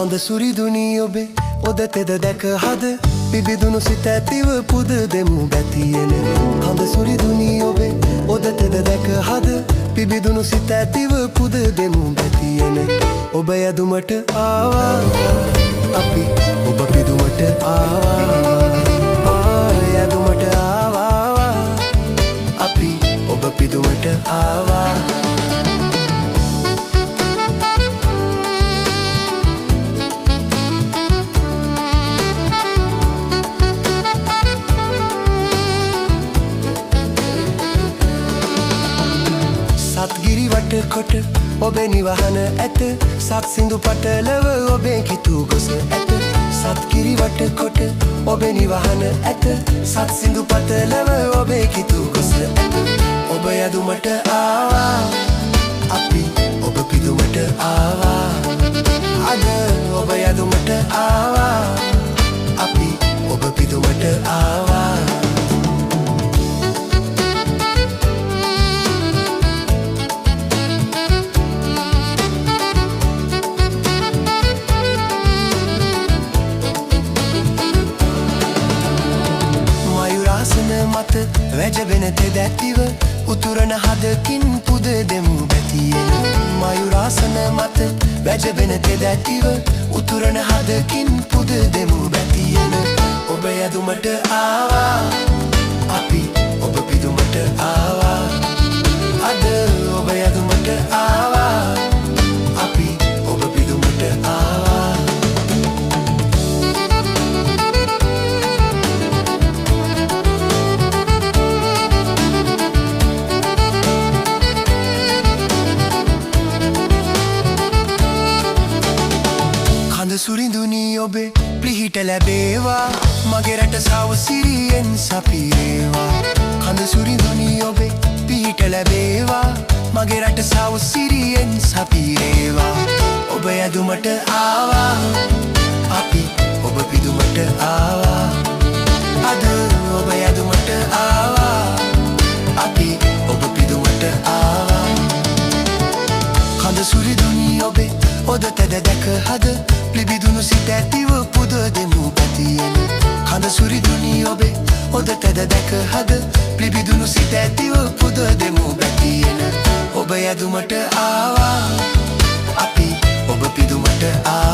හොඳ සුරිදුනි ඔබේ ඔදතෙද දැක හද පිබිදුණු සිත ඇතිව පුද දෙමු බැතියෙන හොඳ සුරිදුනි ඔබේ ඔදතෙද දැක හද පිබිදුණු සිත ඇතිව පුද දෙමු බැතියෙන ඔබ යදුමට ආවා අපි ඔබ පිදුමට ආවා යදුමට ආවා අපි ඔබ පිදුමට ආවා සත්ගිරි වටකොට ඔබේ නිවහන ඇත සත් සිඳු පටලව ඔබේ කිතු ගොස ඇත සත්ගිරි වටකොට ඔබේ නිවහන ඇත සත් සිඳු පටලව ඔබේ කිතු ගොස ඇත ඔබ යදුමට ආවා අපි ඔබ පිදුමට ආවා අද ඔබ යදුමට ආවා අපි ඔබ පිදුමට ආවා මත වැජබෙන තෙදැතිව උතුරන හදකින් පුද දෙමු බැතියෙන මයුරාසන මත වැජබෙන තෙදැතිව උතුරන හදකින් පුද දෙමු බැතියෙන ඔබ යදුමට ආවා අපි ඔබ පිදුමට ආවා අද ඔබ යදුමට ආවා අපි ඔබ පිදුමට ආවා සුරිඳුනි ඔබේ පිහිට ලැබේවා මගේ රට සවසිරියෙන් සපිරේවා කඳ සුරිඳුනි ඔබේ පිහිට ලැබේවා මගේ රට සවසිරියෙන් සපිරේවා ඔබ යදුමට ආවා අපි ඔබ පිදුමට ආවා අද ඔබ යදුමට ආවා අපි ඔබ පිදුමට ආවා කඳ සුරිඳුනි ඔබේ ඔදතද දැක හද පිබිදුණු සිත ඇතිව පුද දෙමු බැතියෙන කඳ සුරිදුනි ඔබේ ඔදතද දැක හද පිබිදුණු සිත ඇතිව පුද දෙමු බැතියෙන ඔබ යදුමට ආවා අපි ඔබ පිදුමට ආවා